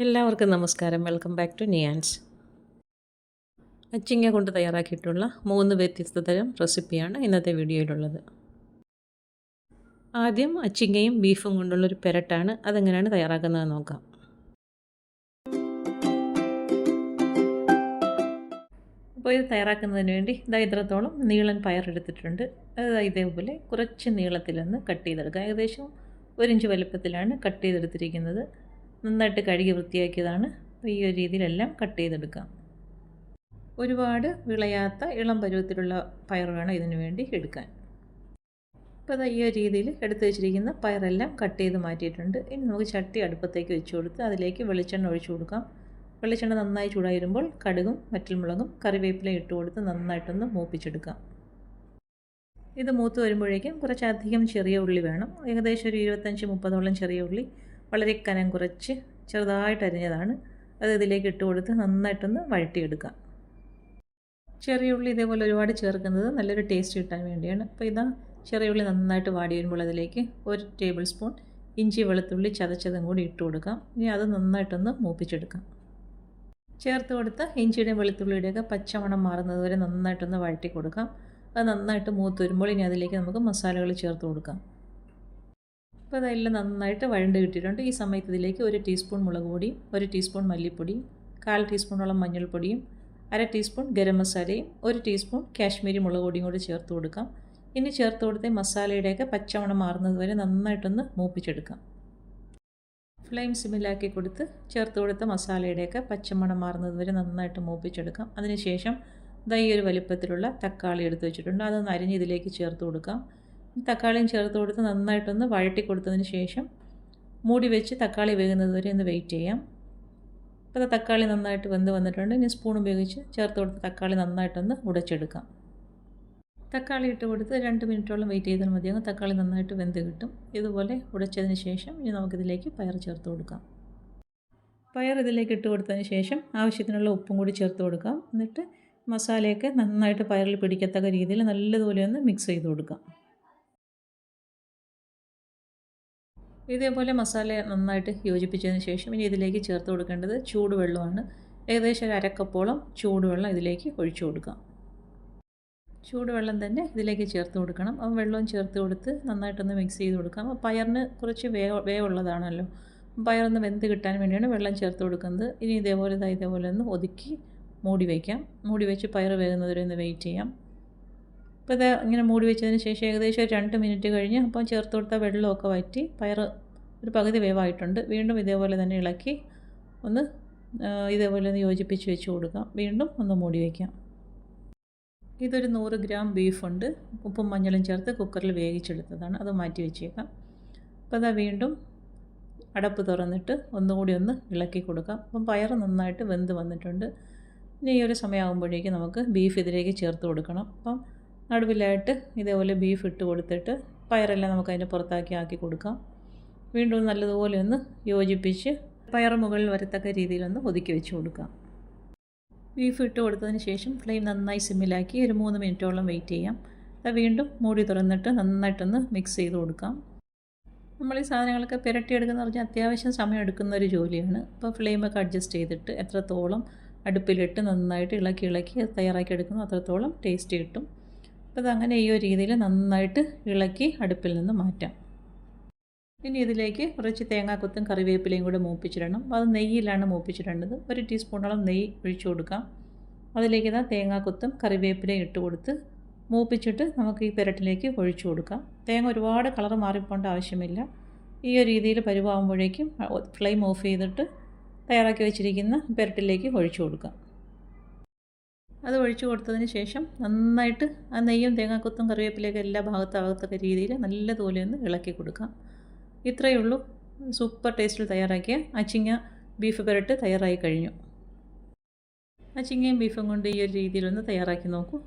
എല്ലാവർക്കും നമസ്കാരം. Welcome back to Niyans. അച്ചിങ്ങ കൊണ്ട് തയ്യാറാക്കിയിട്ടുള്ള 3 വ്യത്യസ്ത തരം റെസിപ്പിയാണ് ഇന്നത്തെ വീഡിയോയിലുള്ളത്. ആദ്യം അച്ചിങ്ങയും ബീഫും കൊണ്ടുള്ളൊരു പെരട്ടാണ്. അതെങ്ങനെയാണ് തയ്യാറാക്കുന്നത് നോക്കാം. അപ്പോൾ ഇത് തയ്യാറാക്കുന്നതിന് വേണ്ടി ഇത്രത്തോളം നീളൻ പയറെടുത്തിട്ടുണ്ട്. അത് ഇതേപോലെ കുറച്ച് നീളത്തിലൊന്ന് കട്ട് ചെയ്തെടുക്കുക. ഏകദേശം 1 ഇഞ്ച് വലുപ്പത്തിലാണ് കട്ട് ചെയ്തെടുത്തിരിക്കുന്നത്. നന്നായിട്ട് കഴുകി വൃത്തിയാക്കിയതാണ്. അപ്പോൾ ഈ ഒരു രീതിയിലെല്ലാം കട്ട് ചെയ്തെടുക്കാം. ഒരുപാട് വിളയാത്ത ഇളം പരുവത്തിലുള്ള പയർ വേണം ഇതിനു വേണ്ടി എടുക്കാൻ. അപ്പോൾ ഈ ഒരു രീതിയിൽ എടുത്തു വെച്ചിരിക്കുന്ന പയറെല്ലാം കട്ട് ചെയ്ത് മാറ്റിയിട്ടുണ്ട്. ഇനി നമുക്ക് ചട്ടി അടുപ്പത്തേക്ക് വെച്ച് കൊടുത്ത് അതിലേക്ക് വെളിച്ചെണ്ണ ഒഴിച്ചു കൊടുക്കാം. വെളിച്ചെണ്ണ നന്നായി ചൂടായി വരുമ്പോൾ കടുകും വറ്റൽമുളകും കറിവേപ്പിലയും ഇട്ട് കൊടുത്ത് നന്നായിട്ടൊന്ന് മൂപ്പിച്ചെടുക്കാം. ഇത് മൂത്ത് വരുമ്പോഴേക്കും കുറച്ചധികം ചെറിയ ഉള്ളി വേണം. ഏകദേശം ഒരു 25-30ഓളം ചെറിയ ഉള്ളി വളരെ കനം കുറച്ച് ചെറുതായിട്ട് അരിഞ്ഞതാണ്. അത് ഇതിലേക്ക് ഇട്ട് കൊടുത്ത് നന്നായിട്ടൊന്ന് വഴറ്റിയെടുക്കാം. ചെറിയ ഉള്ളി ഇതേപോലെ ഒരുപാട് ചേർക്കുന്നത് നല്ലൊരു ടേസ്റ്റ് കിട്ടാൻ വേണ്ടിയാണ്. അപ്പോൾ ചെറിയ ഉള്ളി നന്നായിട്ട് വാടി വരുമ്പോൾ അതിലേക്ക് 1 ടേബിൾ സ്പൂൺ ഇഞ്ചി വെളുത്തുള്ളി ചതച്ചതും കൂടി ഇട്ട് കൊടുക്കാം. ഇനി അത് നന്നായിട്ടൊന്ന് മൂപ്പിച്ചെടുക്കാം. ചേർത്ത് കൊടുത്ത് ഇഞ്ചിയുടെയും വെളുത്തുള്ളിയുടെയൊക്കെ പച്ചമണം മാറുന്നത് വരെ നന്നായിട്ടൊന്ന് വഴറ്റി കൊടുക്കാം. അത് നന്നായിട്ട് മൂത്ത് വരുമ്പോൾ ഇനി അതിലേക്ക് നമുക്ക് മസാലകൾ ചേർത്ത് കൊടുക്കാം. അപ്പോൾ അതെല്ലാം നന്നായിട്ട് വഴണ്ട് കിട്ടിയിട്ടുണ്ട്. ഈ സമയത്ത് ഇതിലേക്ക് 1 ടീസ്പൂൺ മുളക് പൊടിയും 1 ടീസ്പൂൺ മല്ലിപ്പൊടിയും 1/4 ടീസ്പൂണോളം മഞ്ഞൾപ്പൊടിയും 1/2 ടീസ്പൂൺ ഗരം മസാലയും 1 ടീസ്പൂൺ കാശ്മീരി മുളക് പൊടിയും കൂടി ചേർത്ത് കൊടുക്കാം. ഇനി ചേർത്ത് കൊടുത്ത മസാലയുടെയൊക്കെ പച്ചമണം മാറുന്നത് വരെ നന്നായിട്ടൊന്ന് മൂപ്പിച്ചെടുക്കാം. ഫ്ലെയിം സിമ്മിലാക്കി കൊടുത്ത് ചേർത്ത് കൊടുത്ത മസാലയുടെയൊക്കെ പച്ചമണം മാറുന്നത് വരെ നന്നായിട്ട് മൂപ്പിച്ചെടുക്കാം. അതിനുശേഷം ഈ ഒരു വലിപ്പത്തിലുള്ള തക്കാളി എടുത്ത് വെച്ചിട്ടുണ്ട്. അതൊന്ന് അരിഞ്ഞ് ഇതിലേക്ക് ചേർത്ത് കൊടുക്കാം. തക്കാളിയും ചേർത്ത് കൊടുത്ത് നന്നായിട്ടൊന്ന് വഴറ്റി കൊടുത്തതിന് ശേഷം മൂടി വെച്ച് തക്കാളി വേകുന്നത് വരെ ഒന്ന് വെയിറ്റ് ചെയ്യാം. അപ്പോൾ തക്കാളി നന്നായിട്ട് വെന്ത് വന്നിട്ടുണ്ട്. ഇനി സ്പൂൺ ഉപയോഗിച്ച് ചേർത്ത് കൊടുത്ത് തക്കാളി നന്നായിട്ടൊന്ന് ഉടച്ചെടുക്കാം. തക്കാളി ഇട്ട് കൊടുത്ത് 2 മിനിറ്റോളം വെയിറ്റ് ചെയ്താൽ മതിയാകും. തക്കാളി നന്നായിട്ട് വെന്ത് കിട്ടും. ഇതുപോലെ ഉടച്ചതിന് ശേഷം ഇനി നമുക്കിതിലേക്ക് പയർ ചേർത്ത് കൊടുക്കാം. പയർ ഇതിലേക്ക് ഇട്ട് കൊടുത്തതിന് ശേഷം ആവശ്യത്തിനുള്ള ഉപ്പും കൂടി ചേർത്ത് കൊടുക്കാം. എന്നിട്ട് മസാലയൊക്കെ നന്നായിട്ട് പയറിൽ പിടിക്കത്തക്ക രീതിയിൽ നല്ലതുപോലെ ഒന്ന് മിക്സ് ചെയ്ത് കൊടുക്കാം. ഇതേപോലെ മസാല നന്നായിട്ട് യോജിപ്പിച്ചതിന് ശേഷം ഇനി ഇതിലേക്ക് ചേർത്ത് കൊടുക്കേണ്ടത് ചൂടുവെള്ളമാണ്. ഏകദേശം 1/2 കപ്പോളം ചൂടുവെള്ളം ഇതിലേക്ക് ഒഴിച്ചു കൊടുക്കാം. ചൂടുവെള്ളം തന്നെ ഇതിലേക്ക് ചേർത്ത് കൊടുക്കണം. അപ്പോൾ വെള്ളവും ചേർത്ത് കൊടുത്ത് നന്നായിട്ടൊന്ന് മിക്സ് ചെയ്ത് കൊടുക്കാം. അപ്പോൾ പയറിന് കുറച്ച് വേവുള്ളതാണല്ലോ. പയറൊന്ന് വെന്ത് കിട്ടാൻ വേണ്ടിയാണ് വെള്ളം ചേർത്ത് കൊടുക്കുന്നത്. ഇനി ഇതേപോലെ ഒന്ന് ഒതുക്കി മൂടി വയ്ക്കാം. മൂടി വെച്ച് പയർ വേകുന്നത് വരെ ഒന്ന് വെയിറ്റ് ചെയ്യാം. അപ്പോൾ ഇങ്ങനെ മൂടി വെച്ചതിന് ശേഷം ഏകദേശം 2 മിനിറ്റ് കഴിഞ്ഞ് അപ്പോൾ ചേർത്ത് കൊടുത്ത വെള്ളമൊക്കെ വറ്റി പയർ ഒരു പകുതി വേവായിട്ടുണ്ട്. വീണ്ടും ഇതേപോലെ തന്നെ ഇളക്കി ഇതേപോലെ ഒന്ന് യോജിപ്പിച്ച് വെച്ച് കൊടുക്കാം. വീണ്ടും ഒന്ന് മൂടി വയ്ക്കാം. ഇതൊരു 100 ഗ്രാം ബീഫുണ്ട്. ഉപ്പും മഞ്ഞളും ചേർത്ത് കുക്കറിൽ വേവിച്ചെടുത്തതാണ്. അത് മാറ്റി വെച്ചേക്കാം. അപ്പോൾ വീണ്ടും അടപ്പ് തുറന്നിട്ട് ഒന്നുകൂടി ഒന്ന് ഇളക്കി കൊടുക്കാം. അപ്പം പയർ നന്നായിട്ട് വെന്ത് വന്നിട്ടുണ്ട്. ഇനി ഈ ഒരു സമയമാകുമ്പോഴേക്കും നമുക്ക് ബീഫ് ഇതിലേക്ക് ചേർത്ത് കൊടുക്കണം. അപ്പം നടുവിലായിട്ട് ഇതേപോലെ ബീഫ് ഇട്ട് കൊടുത്തിട്ട് പയറെല്ലാം നമുക്ക് അതിൻ്റെ പുറത്താക്കി ആക്കി കൊടുക്കാം. വീണ്ടും നല്ലതുപോലെ ഒന്ന് യോജിപ്പിച്ച് പയർ മുകളിൽ വരത്തക്ക രീതിയിലൊന്ന് ഒതുക്കി വെച്ച് കൊടുക്കാം. ബീഫ് ഇട്ട് കൊടുത്തതിന് ശേഷം ഫ്ലെയിം നന്നായി സിമ്മിലാക്കി ഒരു 3 മിനിറ്റോളം വെയിറ്റ് ചെയ്യാം. വീണ്ടും മൂടി തുറന്നിട്ട് നന്നായിട്ടൊന്ന് മിക്സ് ചെയ്ത് കൊടുക്കാം. നമ്മൾ ഈ സാധനങ്ങളൊക്കെ പുരട്ടിയെടുക്കുന്ന പറഞ്ഞാൽ അത്യാവശ്യം സമയം എടുക്കുന്ന ഒരു ജോലിയാണ്. അപ്പോൾ ഫ്ലെയിമൊക്കെ അഡ്ജസ്റ്റ് ചെയ്തിട്ട് എത്രത്തോളം അടുപ്പിലിട്ട് നന്നായിട്ട് ഇളക്കി തയ്യാറാക്കി എടുക്കുന്നു അത്രത്തോളം ടേസ്റ്റ് കിട്ടും. അപ്പോൾ അതങ്ങനെ ഈ ഒരു രീതിയിൽ നന്നായിട്ട് ഇളക്കി അടുപ്പിൽ നിന്ന് മാറ്റാം. ഇനി ഇതിലേക്ക് കുറച്ച് തേങ്ങാക്കൊത്തും കറിവേപ്പിലയും കൂടെ മൂപ്പിച്ചിടണം. അത് നെയ്യിലാണ് മൂപ്പിച്ചിടേണ്ടത്. 1 ടീസ്പൂണോളം നെയ്യ് ഒഴിച്ചു കൊടുക്കാം. അതിലേക്ക് തേങ്ങാക്കൊത്തും കറിവേപ്പിലയും ഇട്ട് കൊടുത്ത് മൂപ്പിച്ചിട്ട് നമുക്ക് ഈ പെരട്ടിലേക്ക് ഒഴിച്ചു കൊടുക്കാം. തേങ്ങ ഒരുപാട് കളർ മാറിപ്പോണ്ട ആവശ്യമില്ല. ഈ ഒരു രീതിയിൽ പരുവാകുമ്പോഴേക്കും ഫ്ലെയിം ഓഫ് ചെയ്തിട്ട് തയ്യാറാക്കി വെച്ചിരിക്കുന്ന പെരട്ടിലേക്ക് ഒഴിച്ചു കൊടുക്കാം. അത് ഒഴിച്ചു കൊടുത്തതിന് ശേഷം നന്നായിട്ട് ആ നെയ്യും തേങ്ങാക്കൊത്തും കറിവേപ്പിലയൊക്കെ എല്ലാ ഭാഗത്താകത്തക്ക രീതിയിൽ നല്ലതുപോലെ ഒന്ന് ഇളക്കി കൊടുക്കാം. ഇത്രയേ ഉള്ളൂ. സൂപ്പർ ടേസ്റ്റിൽ തയ്യാറാക്കിയ അച്ചിങ്ങ ബീഫ് പെരട്ട് തയ്യാറായി കഴിഞ്ഞു. അച്ചിങ്ങയും ബീഫും കൊണ്ട് ഈ ഒരു രീതിയിലൊന്ന് തയ്യാറാക്കി നോക്കൂ.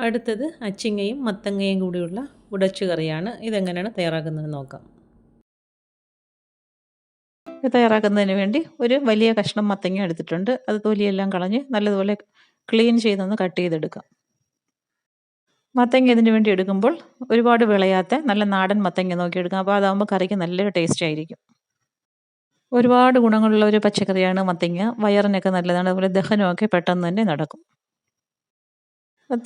അടുത്തത് അച്ചിങ്ങയും മത്തങ്ങയും കൂടിയുള്ള ഉടച്ചു കറിയാണ്. ഇതെങ്ങനെയാണ് തയ്യാറാക്കുന്നത് നോക്കാം. ഇത് തയ്യാറാക്കുന്നതിന് വേണ്ടി ഒരു വലിയ കഷ്ണം മത്തങ്ങ എടുത്തിട്ടുണ്ട്. അത് തൊലിയെല്ലാം കളഞ്ഞ് നല്ലതുപോലെ ക്ലീൻ ചെയ്തൊന്ന് കട്ട് ചെയ്തെടുക്കാം. മത്തങ്ങ ഇതിന് വേണ്ടി എടുക്കുമ്പോൾ ഒരുപാട് വിളയാത്ത നല്ല നാടൻ മത്തങ്ങ നോക്കി എടുക്കാം. അപ്പോൾ അതാകുമ്പോൾ കറിക്ക് നല്ലൊരു ടേസ്റ്റ് ആയിരിക്കും. ഒരുപാട് ഗുണങ്ങളുള്ള ഒരു പച്ചക്കറിയാണ് മത്തങ്ങ. വയറിനൊക്കെ നല്ലതാണ്. അതുപോലെ ദഹനമൊക്കെ പെട്ടെന്ന് തന്നെ നടക്കും.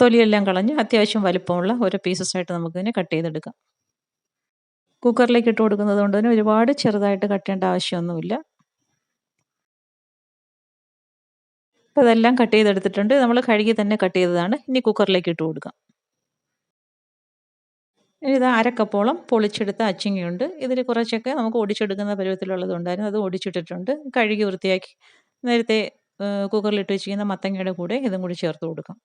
തൊലിയെല്ലാം കളഞ്ഞ് അത്യാവശ്യം വലിപ്പമുള്ള ഓരോ പീസസ് ആയിട്ട് നമുക്കിതിനെ കട്ട് ചെയ്തെടുക്കാം. കുക്കറിലേക്ക് ഇട്ട് കൊടുക്കുന്നത് കൊണ്ട് തന്നെ ഒരുപാട് ചെറുതായിട്ട് കട്ട് ചെയ്യേണ്ട ആവശ്യമൊന്നുമില്ല. അപ്പോൾ അതെല്ലാം കട്ട് ചെയ്തെടുത്തിട്ടുണ്ട്. നമ്മൾ കഴുകി തന്നെ കട്ട് ചെയ്തതാണ്. ഇനി കുക്കറിലേക്ക് ഇട്ട് കൊടുക്കാം. ഇനി ഇത് അരക്കപ്പോളം പൊളിച്ചെടുത്ത അച്ചിങ്ങയുണ്ട്. ഇതിൽ കുറച്ചൊക്കെ നമുക്ക് ഒടിച്ചെടുക്കുന്ന പരുവത്തിലുള്ളതുണ്ടായിരുന്നു. അത് ഒടിച്ചിട്ടിട്ടുണ്ട്. കഴുകി വൃത്തിയാക്കി നേരത്തെ കുക്കറിലിട്ട് വെച്ചിരിക്കുന്ന മത്തങ്ങയുടെ കൂടെ ഇതും കൂടി ചേർത്ത് കൊടുക്കാം.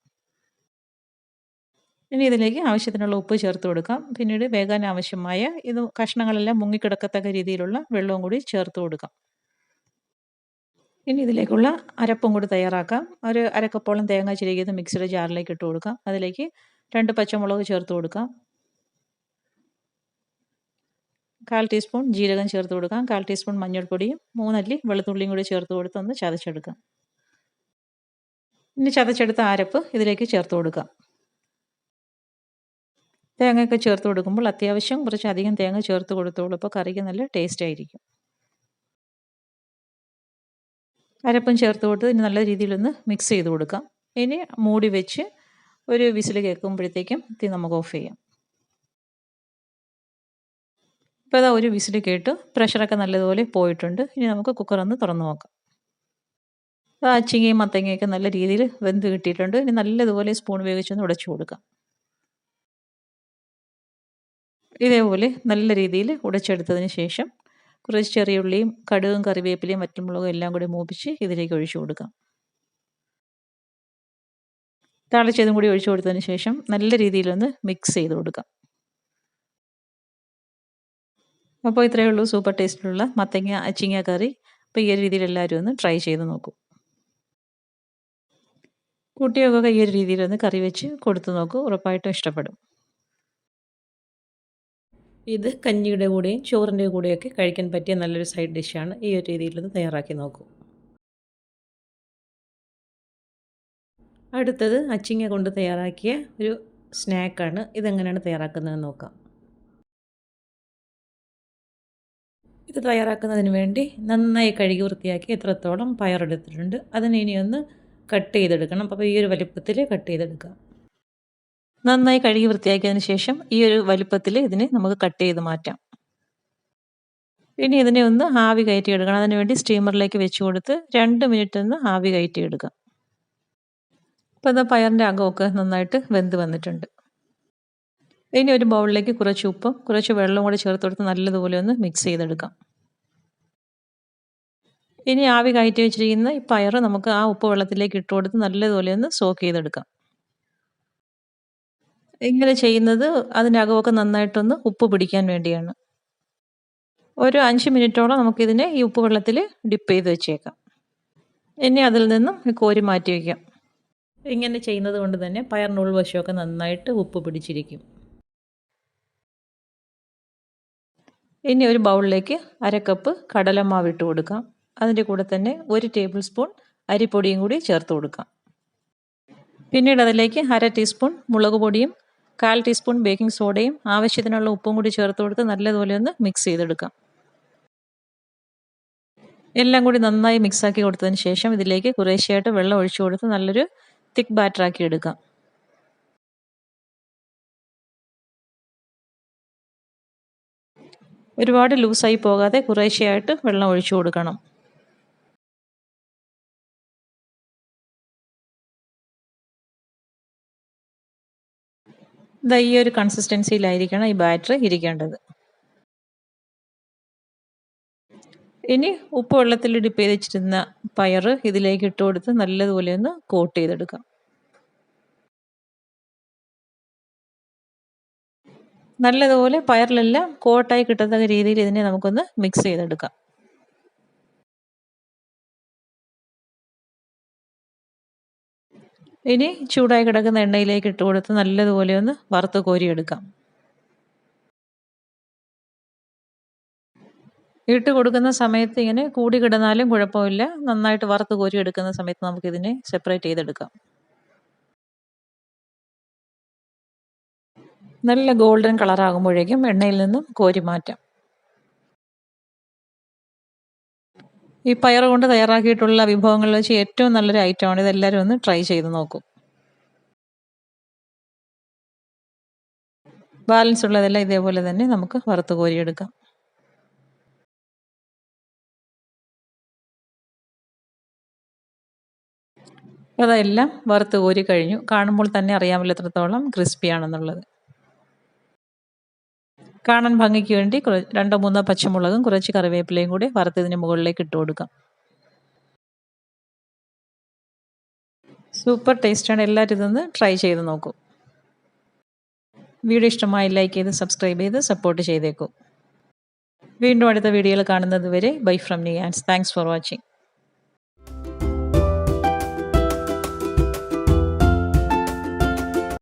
ഇനി ഇതിലേക്ക് ആവശ്യത്തിനുള്ള ഉപ്പ് ചേർത്ത് കൊടുക്കാം. പിന്നീട് വേകാൻ ആവശ്യമായ ഇത് കഷ്ണങ്ങളെല്ലാം മുങ്ങിക്കിടക്കത്തക്ക രീതിയിലുള്ള വെള്ളവും കൂടി ചേർത്ത് കൊടുക്കാം. ഇനി ഇതിലേക്കുള്ള അരപ്പും കൂടി തയ്യാറാക്കാം. ഒരു അരക്കപ്പോളം തേങ്ങ ചിരകിയത് മിക്സിയുടെ ജാറിലേക്ക് ഇട്ട് കൊടുക്കാം. അതിലേക്ക് 2 പച്ചമുളക് ചേർത്ത് കൊടുക്കാം. 1/4 ടീസ്പൂൺ ജീരകം ചേർത്ത് കൊടുക്കാം. 1/4 ടീസ്പൂൺ മഞ്ഞൾപ്പൊടിയും 3 അല്ലി വെളുത്തുള്ളിയും കൂടി ചേർത്ത് കൊടുത്ത് ഒന്ന് ചതച്ചെടുക്കാം. ഇനി ചതച്ചെടുത്ത അരപ്പ് ഇതിലേക്ക് ചേർത്ത് കൊടുക്കാം. തേങ്ങയൊക്കെ ചേർത്ത് കൊടുക്കുമ്പോൾ അത്യാവശ്യം കുറച്ചധികം തേങ്ങ ചേർത്ത് കൊടുത്തോളൂ. അപ്പോൾ കറിക്ക് നല്ല ടേസ്റ്റ് ആയിരിക്കും. അരപ്പും ചേർത്ത് കൊടുത്ത് ഇനി നല്ല രീതിയിലൊന്ന് മിക്സ് ചെയ്ത് കൊടുക്കാം. ഇനി മൂടി വെച്ച് ഒരു വിസിൽ കേൾക്കുമ്പോഴത്തേക്കും തീ നമുക്ക് ഓഫ് ചെയ്യാം. ഇപ്പോൾ അതാ ഒരു വിസിൽ കേട്ടു. പ്രഷറൊക്കെ നല്ലതുപോലെ പോയിട്ടുണ്ട്. ഇനി നമുക്ക് കുക്കർ ഒന്ന് തുറന്ന് നോക്കാം. അച്ചിങ്ങയും മത്തങ്ങയൊക്കെ നല്ല രീതിയിൽ വെന്ത് കിട്ടിയിട്ടുണ്ട്. ഇനി നല്ലതുപോലെ സ്പൂൺ ഉപയോഗിച്ചൊന്ന് ഉടച്ചു കൊടുക്കാം. ഇതേപോലെ നല്ല രീതിയിൽ ഉടച്ചെടുത്തതിന് ശേഷം കുറച്ച് ചെറിയ ഉള്ളിയും കടുകും കറിവേപ്പിലയും വറ്റൽമുളകും എല്ലാം കൂടി മൂപ്പിച്ച് ഇതിലേക്ക് ഒഴിച്ചു കൊടുക്കാം. താളിച്ചതും കൂടി ഒഴിച്ചു കൊടുത്തതിന് ശേഷം നല്ല രീതിയിലൊന്ന് മിക്സ് ചെയ്ത് കൊടുക്കാം. അപ്പോൾ ഇത്രയേ ഉള്ളൂ സൂപ്പർ ടേസ്റ്റിലുള്ള മത്തങ്ങ അച്ചിങ്ങ കറി. അപ്പോൾ ഈ ഒരു രീതിയിൽ എല്ലാവരും ഒന്ന് ട്രൈ ചെയ്ത് നോക്കൂ. കുട്ടികൾക്കൊക്കെ ഈ ഒരു രീതിയിലൊന്ന് കറി വെച്ച് കൊടുത്തു നോക്കൂ. ഉറപ്പായിട്ടും ഇഷ്ടപ്പെടും. ഇത് കഞ്ഞിയുടെ കൂടെയും ചോറിൻ്റെ കൂടെയൊക്കെ കഴിക്കാൻ പറ്റിയ നല്ലൊരു സൈഡ് ഡിഷാണ്. ഈ ഒരു രീതിയിലൊന്ന് തയ്യാറാക്കി നോക്കൂ. അടുത്തത് അച്ചിങ്ങ കൊണ്ട് തയ്യാറാക്കിയ ഒരു സ്നാക്കാണ്. ഇതെങ്ങനെയാണ് തയ്യാറാക്കുന്നതെന്ന് നോക്കാം. ഇത് തയ്യാറാക്കുന്നതിന് വേണ്ടി നന്നായി കഴുകി വൃത്തിയാക്കി എത്രത്തോളം പയറെടുത്തിട്ടുണ്ട്. അതിനെ ഇനിയൊന്ന് കട്ട് ചെയ്തെടുക്കണം. അപ്പോൾ ഈ ഒരു വലിപ്പത്തിൽ കട്ട് ചെയ്തെടുക്കാം. നന്നായി കഴുകി വൃത്തിയാക്കിയതിന് ശേഷം ഈ ഒരു വലിപ്പത്തിൽ ഇതിനെ നമുക്ക് കട്ട് ചെയ്ത് മാറ്റാം. ഇനി ഇതിനെ ഒന്ന് ആവി കയറ്റിയെടുക്കണം. അതിനുവേണ്ടി സ്റ്റീമറിലേക്ക് വെച്ച് കൊടുത്ത് 2 മിനിറ്റ് ഒന്ന് ആവി കയറ്റിയെടുക്കാം. അപ്പോൾ ഇത് പയറിൻ്റെ അകമൊക്കെ നന്നായിട്ട് വെന്ത് വന്നിട്ടുണ്ട്. ഇനി ഒരു ബൗളിലേക്ക് കുറച്ച് ഉപ്പും കുറച്ച് വെള്ളവും കൂടി ചേർത്ത് കൊടുത്ത് നല്ലതുപോലെ ഒന്ന് മിക്സ് ചെയ്തെടുക്കാം. ഇനി ആവി കയറ്റി വെച്ചിരിക്കുന്ന ഈ പയർ നമുക്ക് ആ ഉപ്പ് വെള്ളത്തിലേക്ക് ഇട്ട് കൊടുത്ത് നല്ലതുപോലെ ഒന്ന് സോക്ക് ചെയ്തെടുക്കാം. ഇങ്ങനെ ചെയ്യുന്നത് അതിനകമൊക്കെ നന്നായിട്ടൊന്ന് ഉപ്പ് പിടിക്കാൻ വേണ്ടിയാണ്. ഒരു 5 മിനിറ്റോളം നമുക്കിതിനെ ഈ ഉപ്പ് വെള്ളത്തിൽ ഡിപ്പ് ചെയ്ത് വെച്ചേക്കാം. ഇനി അതിൽ നിന്നും കോരി മാറ്റി വയ്ക്കാം. ഇങ്ങനെ ചെയ്യുന്നത് കൊണ്ട് തന്നെ പയറിൻ്റെ ഉൾവശമൊക്കെ നന്നായിട്ട് ഉപ്പ് പിടിച്ചിരിക്കും. ഇനി ഒരു ബൗളിലേക്ക് 1/2 കപ്പ് കടലമാവ് ഇട്ട് കൊടുക്കാം. അതിൻ്റെ കൂടെ തന്നെ 1 ടേബിൾ സ്പൂൺ അരിപ്പൊടിയും കൂടി ചേർത്ത് കൊടുക്കാം. പിന്നീട് അതിലേക്ക് 1/2 ടീസ്പൂൺ മുളക് പൊടിയും 1/4 ടീസ്പൂൺ ബേക്കിംഗ് സോഡയും ആവശ്യത്തിനുള്ള ഉപ്പും കൂടി ചേർത്ത് കൊടുത്ത് നല്ലതുപോലെ ഒന്ന് മിക്സ് ചെയ്തെടുക്കാം. എല്ലാം കൂടി നന്നായി മിക്സാക്കി കൊടുത്തതിന് ശേഷം ഇതിലേക്ക് കുറേശ്ശെയായിട്ട് വെള്ളം ഒഴിച്ചു കൊടുത്ത് നല്ലൊരു തിക്ക് ബാറ്ററാക്കി എടുക്കാം. ഒരുപാട് ലൂസായി പോകാതെ കുറേശ്ശെയായിട്ട് വെള്ളം ഒഴിച്ചു കൊടുക്കണം. ഇതാ ഈ ഒരു കൺസിസ്റ്റൻസിയിലായിരിക്കണം ഈ ബാറ്റർ ഇരിക്കേണ്ടത്. ഇനി ഉപ്പ് വെള്ളത്തിൽ ഡിപ്പ് ചെയ്ത് വെച്ചിരുന്ന പയർ ഇതിലേക്ക് ഇട്ട് കൊടുത്ത് നല്ലതുപോലെ ഒന്ന് കോട്ട് ചെയ്തെടുക്കാം. നല്ലതുപോലെ പയറിലെല്ലാം കോട്ടായി കിട്ടത്തക്ക രീതിയിൽ ഇതിനെ നമുക്കൊന്ന് മിക്സ് ചെയ്തെടുക്കാം. ഇനി ചൂടായി കിടക്കുന്ന എണ്ണയിലേക്ക് ഇട്ട് കൊടുത്ത് നല്ലതുപോലെ ഒന്ന് വറുത്ത് കോരിയെടുക്കാം. ഇട്ട് കൊടുക്കുന്ന സമയത്ത് ഇങ്ങനെ കൂടി കിടന്നാലും കുഴപ്പമില്ല. നന്നായിട്ട് വറുത്ത് കോരി എടുക്കുന്ന സമയത്ത് നമുക്കിതിനെ സെപ്പറേറ്റ് ചെയ്തെടുക്കാം. നല്ല ഗോൾഡൻ കളറാകുമ്പോഴേക്കും എണ്ണയിൽ നിന്നും കോരി മാറ്റാം. ഈ പയർ കൊണ്ട് തയ്യാറാക്കിയിട്ടുള്ള വിഭവങ്ങളിൽ വെച്ച് ഏറ്റവും നല്ലൊരു ഐറ്റമാണ്. ഇതെല്ലാവരും ഒന്ന് ട്രൈ ചെയ്ത് നോക്കൂ. ബാലൻസ് ഉള്ളതെല്ലാം ഇതേപോലെ തന്നെ നമുക്ക് വറുത്ത് കോരിയെടുക്കാം. അതെല്ലാം വറുത്ത് കോരി കഴിഞ്ഞു. കാണുമ്പോൾ തന്നെ അറിയാമല്ലോ എത്രത്തോളം ക്രിസ്പിയാണെന്നുള്ളത്. കാണാൻ ഭംഗിക്ക് വേണ്ടി 2-3 പച്ചമുളകും കുറച്ച് കറിവേപ്പിലയും കൂടി വറുത്തതിന് മുകളിലേക്ക് ഇട്ട് കൊടുക്കാം. സൂപ്പർ ടേസ്റ്റാണ്. എല്ലാവരും ഇതൊന്ന് ട്രൈ ചെയ്ത് നോക്കൂ. വീഡിയോ ഇഷ്ടമായി ലൈക്ക് ചെയ്ത് സബ്സ്ക്രൈബ് ചെയ്ത് സപ്പോർട്ട് ചെയ്തേക്കൂ. വീണ്ടും അടുത്ത വീഡിയോയിൽ കാണുന്നത് വരെ bye from Niyans. Thanks for watching.